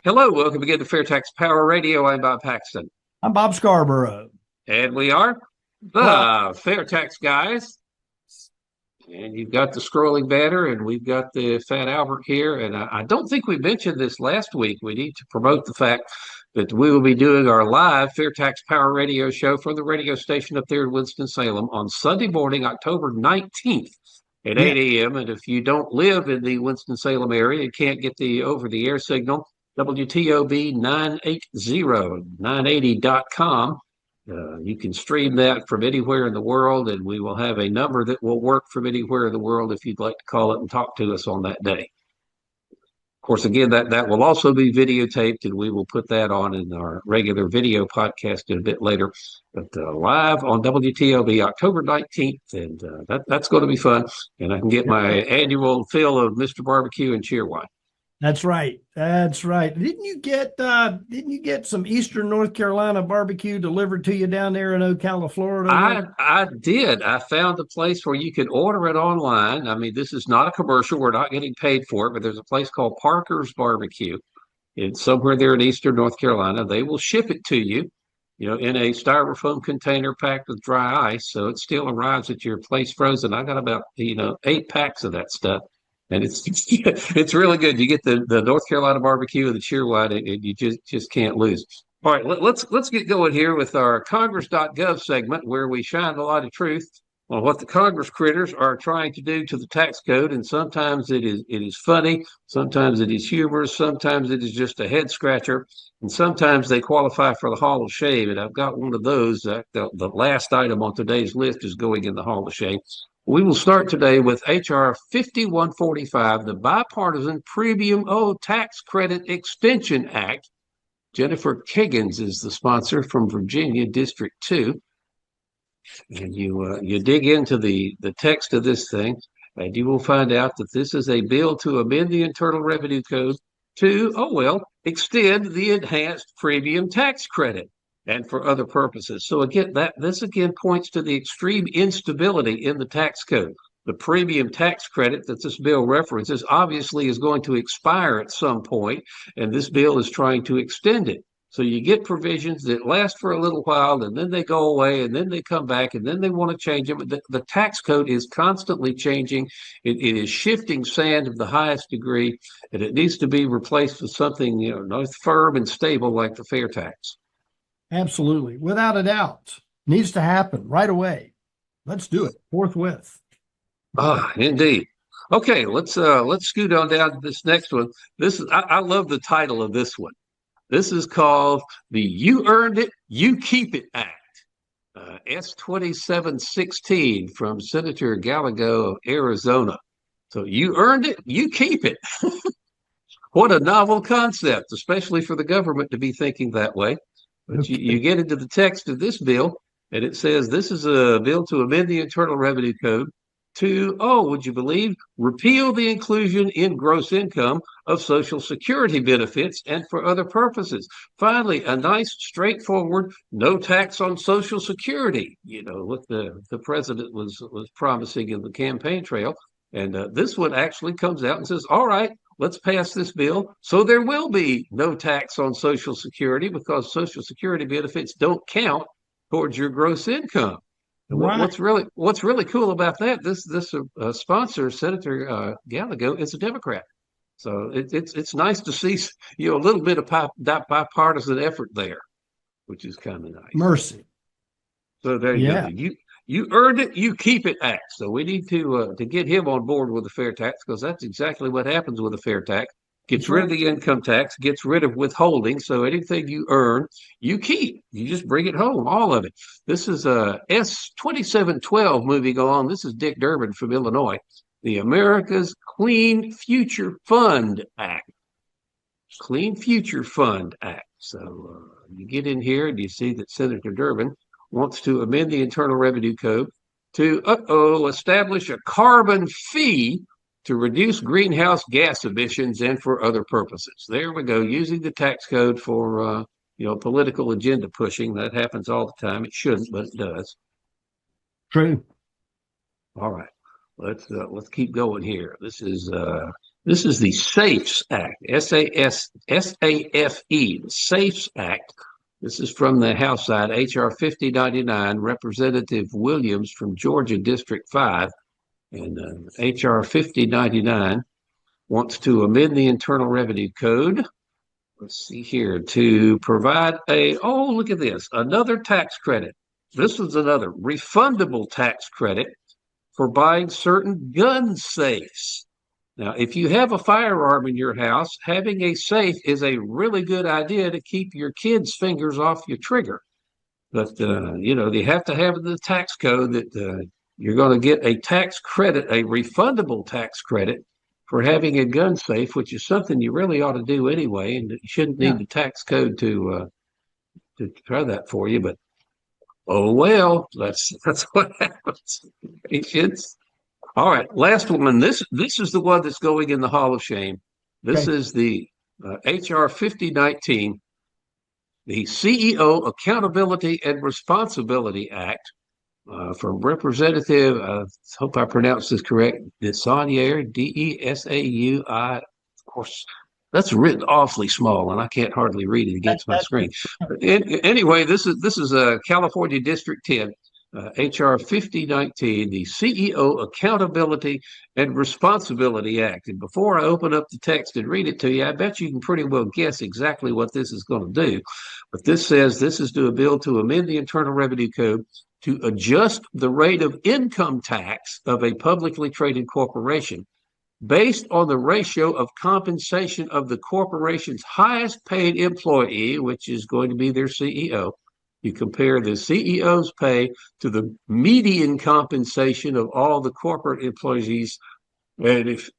Hello, welcome again to FAIRtax Power Radio. I'm Bob Paxton. I'm Bob Scarborough. And we are Well, the FAIRtax Guys. And you've got the scrolling banner, and we've got the Fat Albert here. And I don't think we mentioned this last week. We need to promote the fact that we will be doing our live FAIRtax Power Radio show from the radio station up there in Winston-Salem on Sunday morning, October 19th at yeah, 8 a.m. And if you don't live in the Winston-Salem area and can't get the over-the-air signal, WTOB 980.com. You can stream that from anywhere in the world, and we will have a number that will work from anywhere in the world if you'd like to call it and talk to us on that day. Of course, again, that will also be videotaped, and we will put that on in our regular video podcast a bit later. But live on WTOB October 19th, and that's going to be fun. And I can get my annual fill of Mr. Barbecue and Cheerwine. that's right. That's right. Didn't you get some Eastern North Carolina barbecue delivered to you down there in Ocala, Florida? I did. I found a place where you can order it online. I mean, this is not a commercial. We're not getting paid for it, but there's a place called Parker's Barbecue. It's somewhere there in Eastern North Carolina. They will ship it to you, in a styrofoam container packed with dry ice. So it still arrives at your place frozen. I got about, 8 packs of that stuff. And it's it's really good. You get the North Carolina barbecue and the cheerwine, and you just can't lose. All right, let's get going here with our Congress.gov segment where we shine a lot of truth on what the Congress critters are trying to do to the tax code. And sometimes it is funny, sometimes it is humorous, sometimes it is just a head scratcher, and sometimes they qualify for the Hall of Shame. And I've got one of those. The last item on today's list is going in the Hall of Shame. We will start today with H.R. 5145, the Bipartisan Premium Tax Credit Extension Act. Jennifer Kaggans is the sponsor from Virginia District 2. And you dig into the text of this thing, and you will find out that this is a bill to amend the Internal Revenue Code to, extend the enhanced premium tax credit and for other purposes. So again, this again points to the extreme instability in the tax code. The premium tax credit that this bill references obviously is going to expire at some point, and this bill is trying to extend it. So you get provisions that last for a little while, and then they go away, and then they come back, and then they want to change them. The tax code is constantly changing. It is shifting sand of the highest degree, and it needs to be replaced with something nice, firm and stable like the fair tax. Absolutely. Without a doubt. Needs to happen right away. Let's do it forthwith. Indeed. Okay, let's scoot on down to this next one. I love the title of this one. This is called the You Earned It, You Keep It Act. S2716 from Senator Gallego of Arizona. So you earned it, you keep it. What a novel concept, especially for the government to be thinking that way. But you get into the text of this bill, and it says this is a bill to amend the Internal Revenue Code to, would you believe, repeal the inclusion in gross income of Social Security benefits and for other purposes. Finally, a nice, straightforward, no tax on Social Security, what the president was promising in the campaign trail. And this one actually comes out and says, all right, let's pass this bill so there will be no tax on Social Security because Social Security benefits don't count towards your gross income. Right. What's really cool about that? This sponsor, Senator Gallego, is a Democrat, so it's nice to see a little bit of bipartisan effort there, which is kind of nice. Mercy. So there you go. You earned it, you keep it act. So we need to get him on board with the fair tax because that's exactly what happens with a fair tax. Gets rid of the income tax, gets rid of withholding. So anything you earn, you keep. You just bring it home, all of it. This is S2712 moving on. This is Dick Durbin from Illinois. The America's Clean Future Fund Act. Clean Future Fund Act. So you get in here and you see that Senator Durbin wants to amend the Internal Revenue Code to, establish a carbon fee to reduce greenhouse gas emissions and for other purposes. There we go, using the tax code for, political agenda pushing. That happens all the time. It shouldn't, but it does. True. All right, let's keep going here. This is This is the SAFES Act, S-A-F-E, the SAFES Act. This is from the House side, H.R. 5099, Representative Williams from Georgia District 5. And H.R. 5099 wants to amend the Internal Revenue Code. Let's see here, to provide look at this, another tax credit. This is another refundable tax credit for buying certain gun safes. Now, if you have a firearm in your house, having a safe is a really good idea to keep your kids' fingers off your trigger. But, you have to have the tax code that you're going to get a tax credit, a refundable tax credit for having a gun safe, which is something you really ought to do anyway, and you shouldn't need the tax code to try that for you. But oh well, that's what happens. Patience. All right, last one. This is the one that's going in the Hall of Shame. This is the HR 5019, the CEO Accountability and Responsibility Act. From Representative, I hope I pronounced this correct, Desaunier, D-E-S-A-U-I. Of course, that's written awfully small, and I can't hardly read it against my screen. Anyway, this is California District 10, H.R. 5019, the CEO Accountability and Responsibility Act. And before I open up the text and read it to you, I bet you can pretty well guess exactly what this is going to do. But this says this is a bill to amend the Internal Revenue Code to adjust the rate of income tax of a publicly traded corporation based on the ratio of compensation of the corporation's highest paid employee, which is going to be their CEO. You compare the CEO's pay to the median compensation of all the corporate employees, and if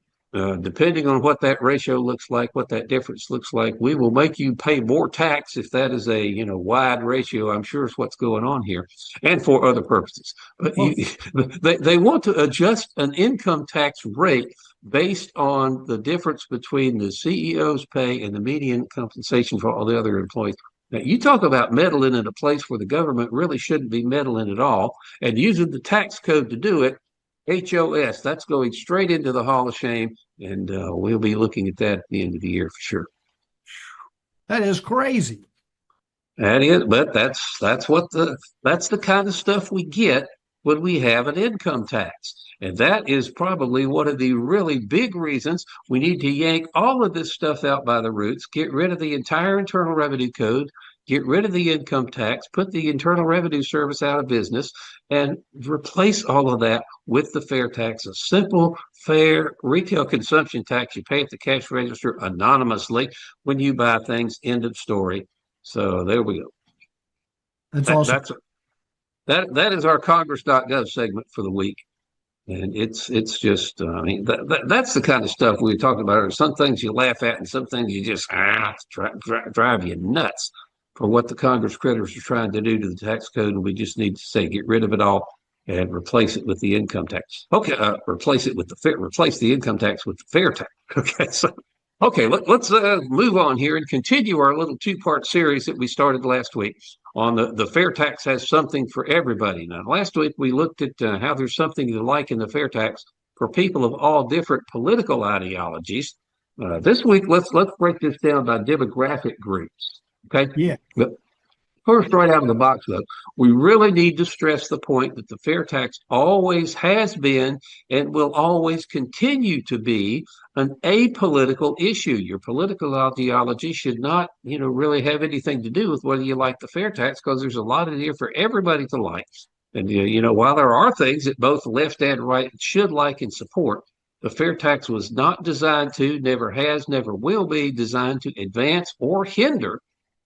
depending on what that ratio looks like, what that difference looks like, we will make you pay more tax if that is a wide ratio. I'm sure is what's going on here, and for other purposes. But they want to adjust an income tax rate based on the difference between the CEO's pay and the median compensation for all the other employees. Now, you talk about meddling in a place where the government really shouldn't be meddling at all, and using the tax code to do it. HOS, that's going straight into the Hall of Shame, and we'll be looking at that at the end of the year for sure. That is crazy. That is, but that's the kind of stuff we get when we have an income tax. And that is probably one of the really big reasons we need to yank all of this stuff out by the roots, get rid of the entire Internal Revenue Code, get rid of the income tax, put the Internal Revenue Service out of business, and replace all of that with the fair tax, a simple, fair retail consumption tax you pay at the cash register anonymously when you buy things, end of story. So there we go. That's awesome. That is our Congress.gov segment for the week. And it's just, that's the kind of stuff we were talking about. Some things you laugh at and some things you just drive you nuts for what the Congress critters are trying to do to the tax code. And we just need to say, get rid of it all and replace it with the income tax. Okay, replace the income tax with the fair tax. Okay, so let's move on here and continue our little two-part series that we started last week on the fair tax has something for everybody. Now, last week we looked at how there's something to like in the fair tax for people of all different political ideologies. This week, let's break this down by demographic groups. Okay. Yeah. But first, right out of the box, though, we really need to stress the point that the fair tax always has been and will always continue to be an apolitical issue. Your political ideology should not, really have anything to do with whether you like the fair tax, because there's a lot in here for everybody to like. And, while there are things that both left and right should like and support, the fair tax was not designed to, never has, never will be designed to advance or hinder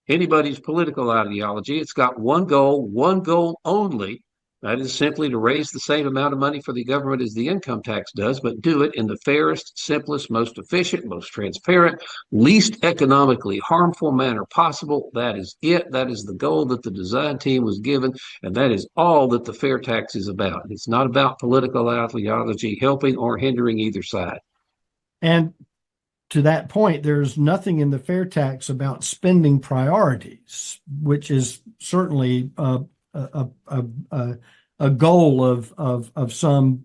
anybody's political ideology. It's got one goal only. That is simply to raise the same amount of money for the government as the income tax does, but do it in the fairest, simplest, most efficient, most transparent, least economically harmful manner possible. That is it. That is the goal that the design team was given, and that is all that the fair tax is about. It's not about political ideology helping or hindering either side. And to that point, there's nothing in the fair tax about spending priorities, which is certainly a goal of some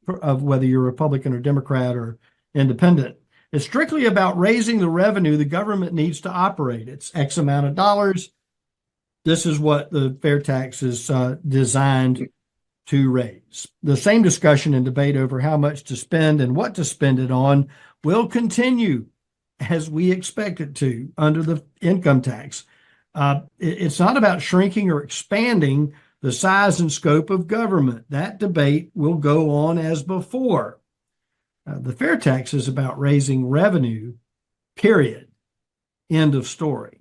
of whether you're Republican or Democrat or independent. It's strictly about raising the revenue the government needs to operate. It's X amount of dollars. This is what the fair tax is designed to raise. The same discussion and debate over how much to spend and what to spend it on will continue as we expect it to under the income tax. It's not about shrinking or expanding the size and scope of government. That debate will go on as before. The fair tax is about raising revenue, period. End of story.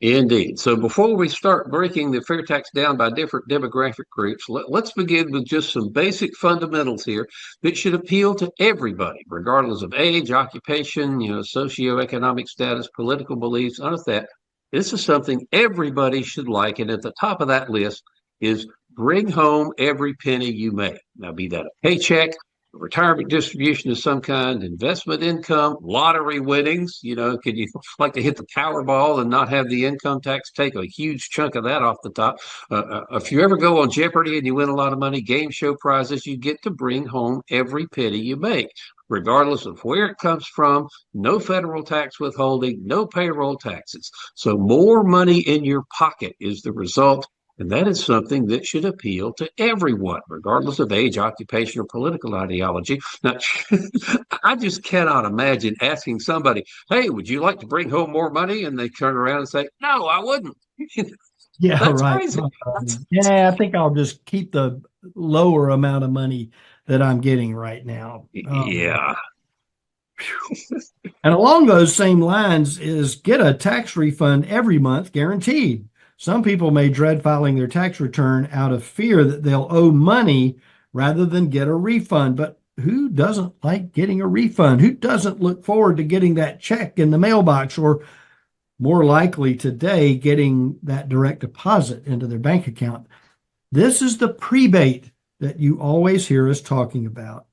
Indeed. So before we start breaking the fair tax down by different demographic groups, let's begin with just some basic fundamentals here that should appeal to everybody, regardless of age, occupation, socioeconomic status, political beliefs, none of that. This is something everybody should like. And at the top of that list is bring home every penny you make. Now, be that a paycheck, a retirement distribution of some kind, investment income, lottery winnings. Could you like to hit the Powerball and not have the income tax take a huge chunk of that off the top? If you ever go on Jeopardy and you win a lot of money, game show prizes, you get to bring home every penny you make, regardless of where it comes from. No federal tax withholding, no payroll taxes. So more money in your pocket is the result. And that is something that should appeal to everyone, regardless of age, occupation, or political ideology. Now, I just cannot imagine asking somebody, hey, would you like to bring home more money? And they turn around and say, no, I wouldn't. Yeah, That's right. crazy. Yeah, I think I'll just keep the lower amount of money that I'm getting right now. Yeah. And along those same lines is get a tax refund every month, guaranteed. Some people may dread filing their tax return out of fear that they'll owe money rather than get a refund. But who doesn't like getting a refund? Who doesn't look forward to getting that check in the mailbox, or more likely today, getting that direct deposit into their bank account? This is the prebate that you always hear us talking about.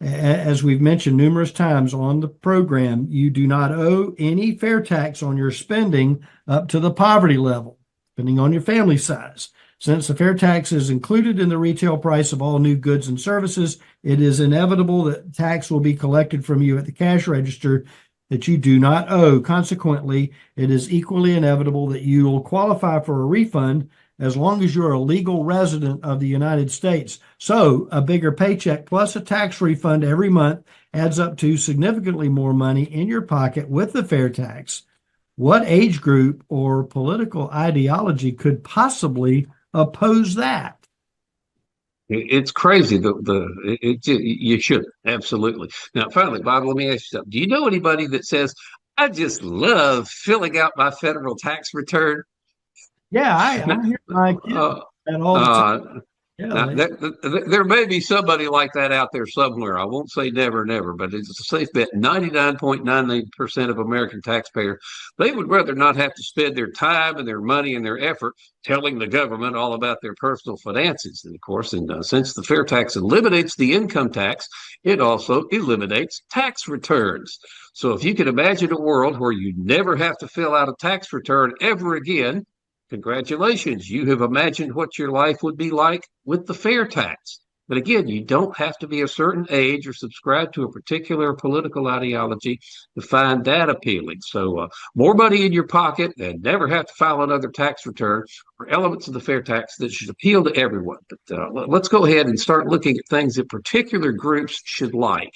As we've mentioned numerous times on the program, you do not owe any fair tax on your spending up to the poverty level, depending on your family size. Since the fair tax is included in the retail price of all new goods and services, it is inevitable that tax will be collected from you at the cash register that you do not owe. Consequently, it is equally inevitable that you will qualify for a refund as long as you're a legal resident of the United States. So a bigger paycheck plus a tax refund every month adds up to significantly more money in your pocket with the fair tax. What age group or political ideology could possibly oppose that? It's crazy. You should. Absolutely. Now, finally, Bob, let me ask you something. Do you know anybody that says, I just love filling out my federal tax return? Yeah, I hear my kids that all the time. Now, Yeah, there may be somebody like that out there somewhere. I won't say never, never, but it's a safe bet. 99.99% of American taxpayers, they would rather not have to spend their time and their money and their effort telling the government all about their personal finances. And of course, since the fair tax eliminates the income tax, it also eliminates tax returns. So if you can imagine a world where you never have to fill out a tax return ever again, congratulations, you have imagined what your life would be like with the fair tax. But again, you don't have to be a certain age or subscribe to a particular political ideology to find that appealing. So more money in your pocket and never have to file another tax return are elements of the fair tax that should appeal to everyone. But let's go ahead and start looking at things that particular groups should like.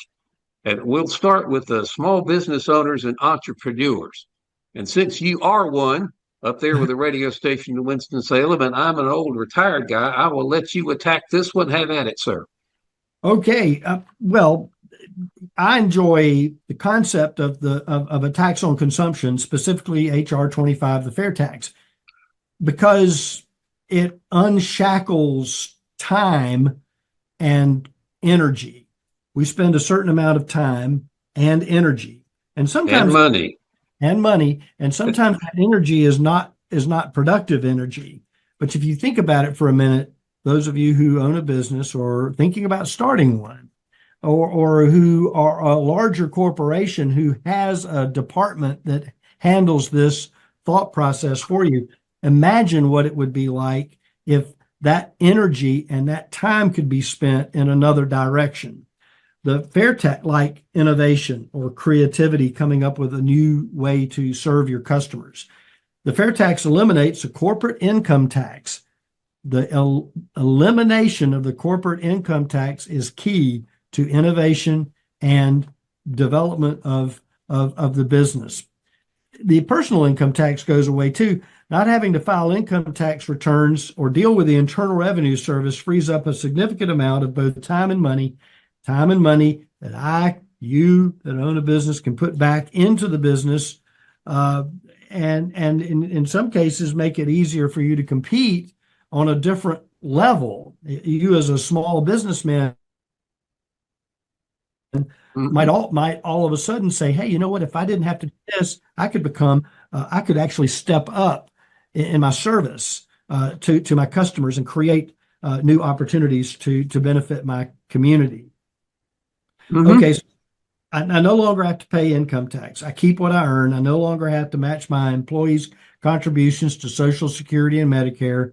And we'll start with the small business owners and entrepreneurs. And since you are one, up there with a radio station in Winston-Salem, and I'm an old retired guy, I will let you attack this one. Have at it, sir. Okay. Well, I enjoy the concept of a tax on consumption, specifically HR 25, the fair tax, because it unshackles time and energy. We spend a certain amount of time and energy, and sometimes money. And sometimes that energy is not productive energy. But if you think about it for a minute, those of you who own a business or thinking about starting one, or who are a larger corporation who has a department that handles this thought process for you, imagine what it would be like if that energy and that time could be spent in another direction. the FAIRtax like innovation or creativity coming up with a new way to serve your customers. The FAIRtax eliminates the corporate income tax. The elimination of the corporate income tax is key to innovation and development of the business. The personal income tax goes away too. Not having to file income tax returns or deal with the Internal Revenue Service frees up a significant amount of both time and money that you that own a business can put back into the business, and in some cases make it easier for you to compete on a different level. You as a small businessman might all of a sudden say, hey, you know what? If I didn't have to do this, I could actually step up in my service to my customers and create new opportunities to benefit my community. Okay, so I no longer have to pay income tax. I keep what I earn. I no longer have to match my employees' contributions to Social Security and Medicare.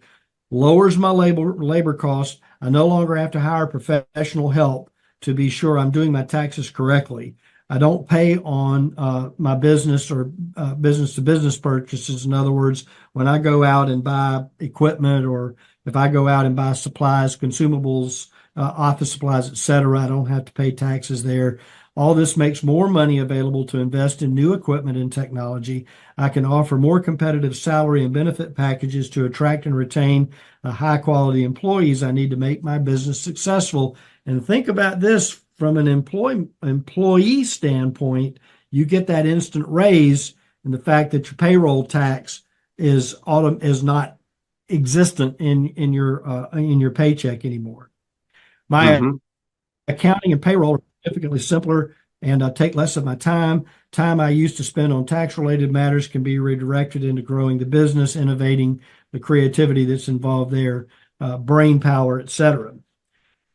Lowers my labor costs. I no longer have to hire professional help to be sure I'm doing my taxes correctly. I don't pay on my business or business-to-business purchases. In other words, when I go out and buy equipment, or if I go out and buy supplies, consumables, office supplies, etc., I don't have to pay taxes there. All this makes more money available to invest in new equipment and technology. I can offer more competitive salary and benefit packages to attract and retain the high-quality employees I need to make my business successful. And think about this from an employee standpoint. You get that instant raise, and the fact that your payroll tax is not existent in your paycheck anymore. My accounting and payroll are significantly simpler and take less of my time. Time I used to spend on tax-related matters can be redirected into growing the business, innovating, the creativity that's involved there, brain power, etc.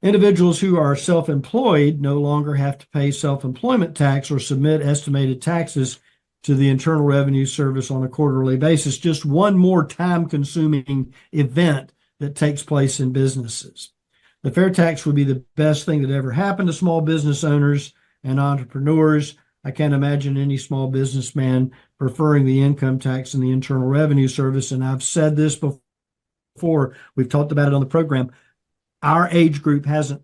Individuals who are self-employed no longer have to pay self-employment tax or submit estimated taxes to the Internal Revenue Service on a quarterly basis. Just one more time-consuming event that takes place in businesses. The FAIRtax would be the best thing that ever happened to small business owners and entrepreneurs. I can't imagine any small businessman preferring the income tax and the Internal Revenue Service. And I've said this before, we've talked about it on the program. Our age group hasn't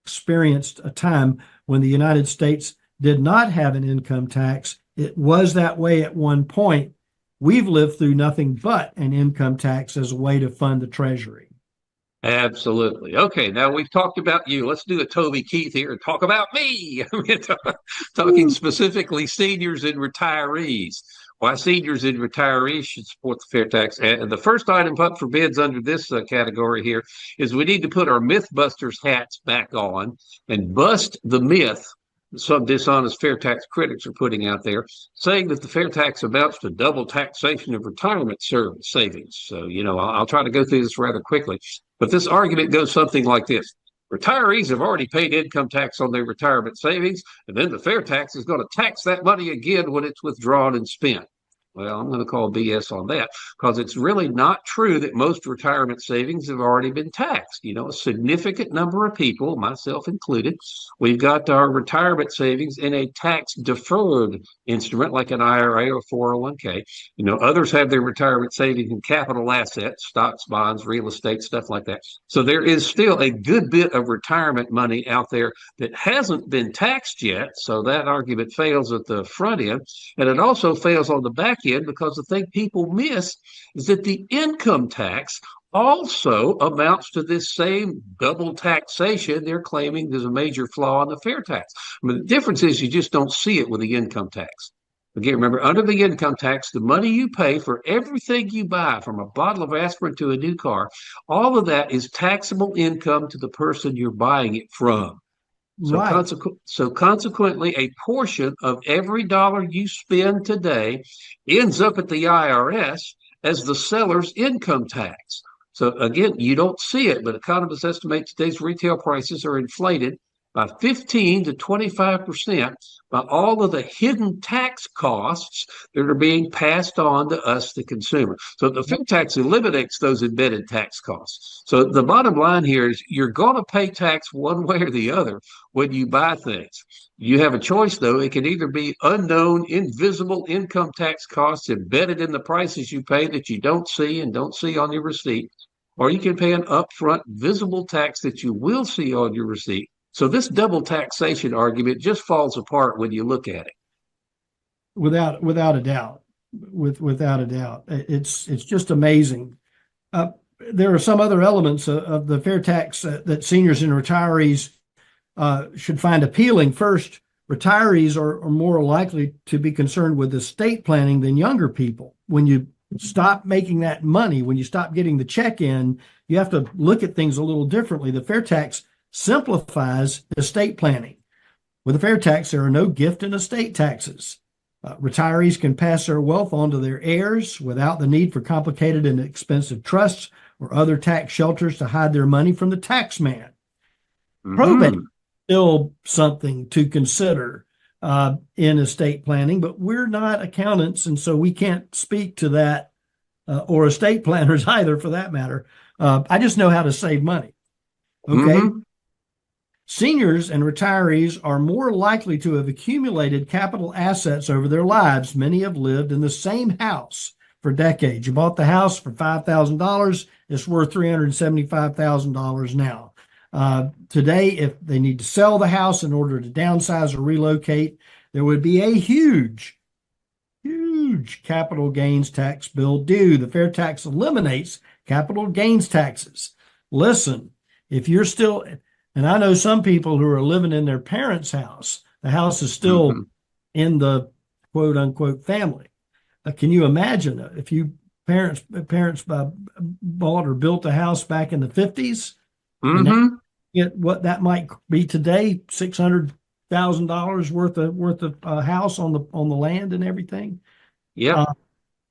experienced a time when the United States did not have an income tax. It was that way at one point. We've lived through nothing but an income tax as a way to fund the Treasury. Absolutely. Okay, now we've talked about you. Let's do a Toby Keith here and talk about me. Talking specifically seniors and retirees. Why seniors and retirees should support the FAIRtax. And the first item up for bids under this category here is we need to put our Mythbusters hats back on and bust the myth some dishonest FAIRtax critics are putting out there, saying that the FAIRtax amounts to double taxation of retirement savings. So, I'll try to go through this rather quickly. But this argument goes something like this. Retirees have already paid income tax on their retirement savings, and then the FAIRtax is going to tax that money again when it's withdrawn and spent. Well, I'm going to call BS on that, because it's really not true that most retirement savings have already been taxed. A significant number of people, myself included, we've got our retirement savings in a tax-deferred instrument like an IRA or 401k. Others have their retirement savings in capital assets, stocks, bonds, real estate, stuff like that. So there is still a good bit of retirement money out there that hasn't been taxed yet. So that argument fails at the front end, and it also fails on the back end, because the thing people miss is that the income tax also amounts to this same double taxation they're claiming there's a major flaw in the FAIRtax. The difference is you just don't see it with the income tax. Again, remember, under the income tax, the money you pay for everything you buy, from a bottle of aspirin to a new car, all of that is taxable income to the person you're buying it from. Right. So consequently, a portion of every dollar you spend today ends up at the IRS as the seller's income tax. So again, you don't see it, but economists estimate today's retail prices are inflated by 15 to 25% by all of the hidden tax costs that are being passed on to us, the consumer. So the fair tax eliminates those embedded tax costs. So the bottom line here is you're going to pay tax one way or the other when you buy things. You have a choice, though. It can either be unknown, invisible income tax costs embedded in the prices you pay that you don't see and don't see on your receipt, or you can pay an upfront visible tax that you will see on your receipt. So this double taxation argument just falls apart when you look at it. Without a doubt, without a doubt, it's just amazing. There are some other elements of the fair tax that seniors and retirees should find appealing. First, retirees are more likely to be concerned with estate planning than younger people. When you stop making that money, when you stop getting the check in, you have to look at things a little differently. The fair tax simplifies estate planning. With a fair tax, there are no gift and estate taxes. Retirees can pass their wealth on to their heirs without the need for complicated and expensive trusts or other tax shelters to hide their money from the tax man. Probate is still something to consider in estate planning, but we're not accountants, and so we can't speak to that, or estate planners either, for that matter. I just know how to save money. Okay. Seniors and retirees are more likely to have accumulated capital assets over their lives. Many have lived in the same house for decades. You bought the house for $5,000. It's worth $375,000 now. Today, if they need to sell the house in order to downsize or relocate, there would be a huge capital gains tax bill due. The fair tax eliminates capital gains taxes. Listen, if you're still... And I know some people who are living in their parents' house. The house is still in the quote unquote family. Can you imagine if you parents bought or built a house back in the 50s? Get what that might be today, $600,000 worth of house on the land and everything. Yeah.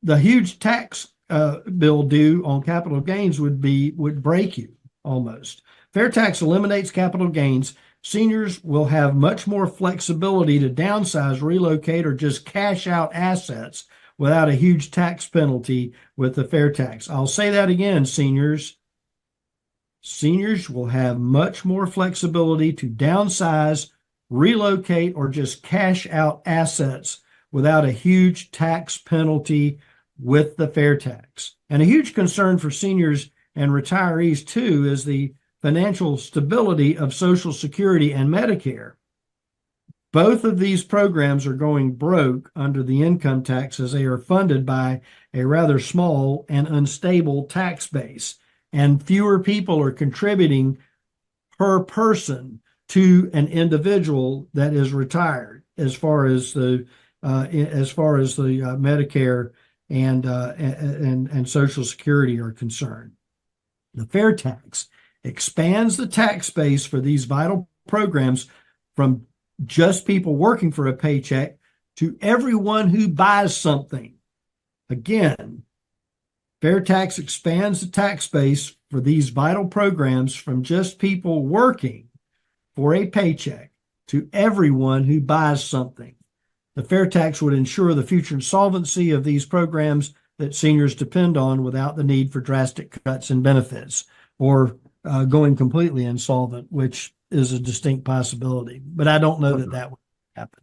The huge tax bill due on capital gains would break you almost. Fair tax eliminates capital gains. Seniors will have much more flexibility to downsize, relocate, or just cash out assets without a huge tax penalty with the fair tax. I'll say that again, seniors. Seniors will have much more flexibility to downsize, relocate, or just cash out assets without a huge tax penalty with the fair tax. And a huge concern for seniors and retirees, too, is the financial stability of Social Security and Medicare. Both of these programs are going broke under the income tax as they are funded by a rather small and unstable tax base, and fewer people are contributing per person to an individual that is retired as far as the Medicare and Social Security are concerned. The fair tax expands the tax base for these vital programs from just people working for a paycheck to everyone who buys something. Again, fair tax expands the tax base for these vital programs from just people working for a paycheck to everyone who buys something. The fair tax would ensure the future solvency of these programs that seniors depend on without the need for drastic cuts in benefits or going completely insolvent, which is a distinct possibility. But I don't know that would happen.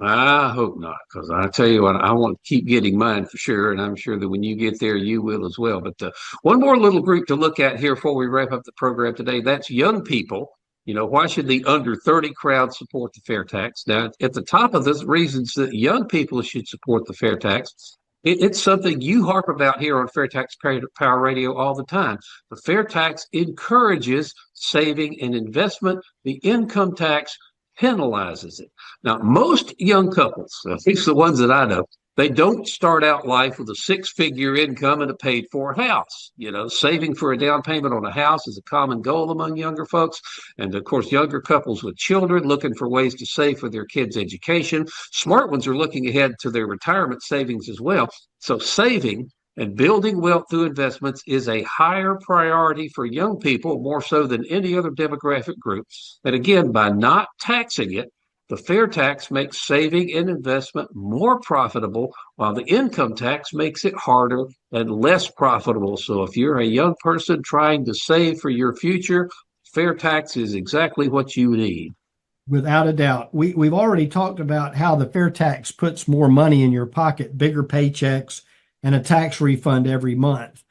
I hope not, because I tell you what, I want to keep getting mine for sure, and I'm sure that when you get there, you will as well. But one more little group to look at here before we wrap up the program today, that's young people. Why should the under 30 crowd support the fair tax? Now, at the top of the reasons that young people should support the fair tax, it's something you harp about here on FAIRtax Power Radio all the time. The fair tax encourages saving and investment. The income tax penalizes it. Now, most young couples, at least the ones that I know, they don't start out life with a six-figure income and a paid-for house. Saving for a down payment on a house is a common goal among younger folks. And, of course, younger couples with children looking for ways to save for their kids' education. Smart ones are looking ahead to their retirement savings as well. So saving And building wealth through investments is a higher priority for young people, more so than any other demographic group. And again, by not taxing it, the fair tax makes saving and investment more profitable, while the income tax makes it harder and less profitable. So if you're a young person trying to save for your future, fair tax is exactly what you need. Without a doubt. We've already talked about how the fair tax puts more money in your pocket, bigger paychecks, and a tax refund every month.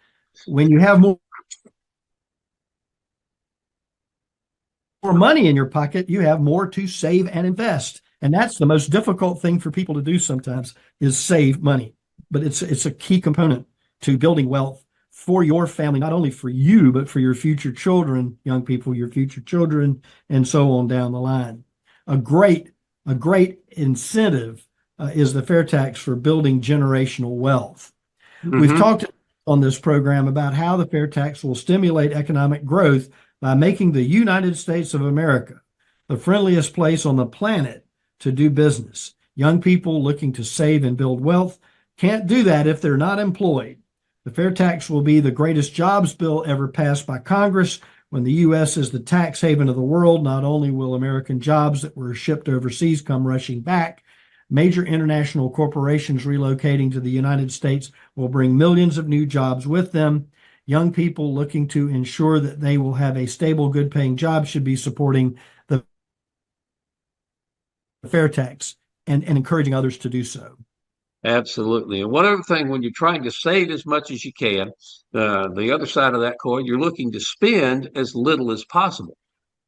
When you have more money in your pocket, you have more to save and invest. And that's the most difficult thing for people to do sometimes, is save money. But it's a key component to building wealth for your family, not only for you, but for your future children, young people, your future children, and so on down the line. A great incentive is the fair tax for building generational wealth. We've talked on this program about how the fair tax will stimulate economic growth by making the United States of America the friendliest place on the planet to do business. Young people looking to save and build wealth can't do that if they're not employed. The fair tax will be the greatest jobs bill ever passed by Congress. When the U.S. is the tax haven of the world, not only will American jobs that were shipped overseas come rushing back, major international corporations relocating to the United States will bring millions of new jobs with them. Young people looking to ensure that they will have a stable, good-paying job should be supporting the fair tax and encouraging others to do so. Absolutely. And one other thing, when you're trying to save as much as you can, the other side of that coin, you're looking to spend as little as possible.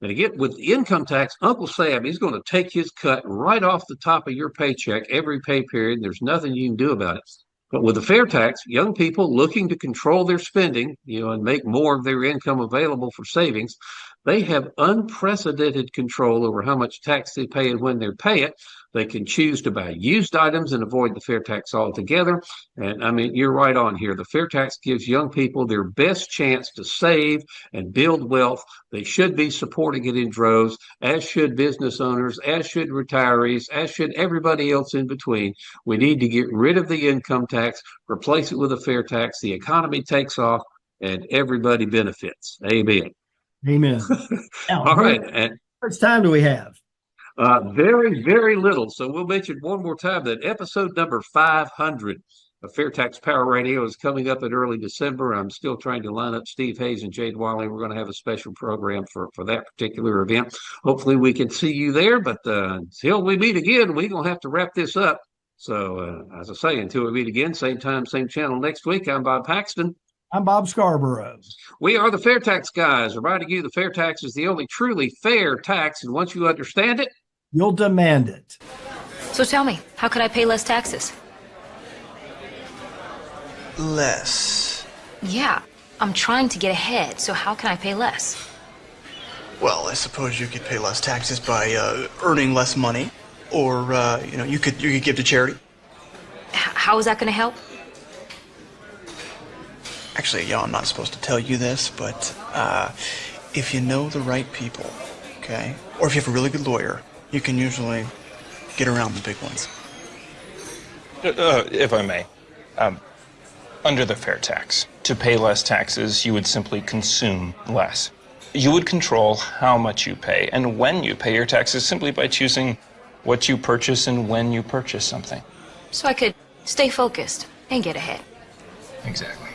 And again, with the income tax, Uncle Sam, he's going to take his cut right off the top of your paycheck every pay period. There's nothing you can do about it. But with the fair tax, young people looking to control their spending, and make more of their income available for savings, they have unprecedented control over how much tax they pay and when they pay it. They can choose to buy used items and avoid the fair tax altogether. And I mean, you're right on here. The fair tax gives young people their best chance to save and build wealth. They should be supporting it in droves, as should business owners, as should retirees, as should everybody else in between. We need to get rid of the income tax, replace it with a fair tax. The economy takes off and everybody benefits. Amen. Amen. Now, all right. And how much time do we have? Very, very little. So we'll mention one more time that episode number 500 of FAIRtax Power Radio is coming up in early December. I'm still trying to line up Steve Hayes and Jade Wiley. We're going to have a special program for that particular event. Hopefully we can see you there, but until we meet again, we're going to have to wrap this up. So as I say, until we meet again, same time, same channel next week, I'm Bob Paxton. I'm Bob Scarborough. We are the FAIRtax Guys, reminding you the fair tax is the only truly fair tax, and once you understand it, you'll demand it. So tell me, how could I pay less taxes? Less? Yeah, I'm trying to get ahead, so how can I pay less? Well, I suppose you could pay less taxes by earning less money, or you could give to charity. How is that going to help? Actually, I'm not supposed to tell you this, but if you know the right people, okay, or if you have a really good lawyer, you can usually get around the big ones. If I may, under the fair tax, to pay less taxes, you would simply consume less. You would control how much you pay and when you pay your taxes simply by choosing what you purchase and when you purchase something. So I could stay focused and get ahead. Exactly.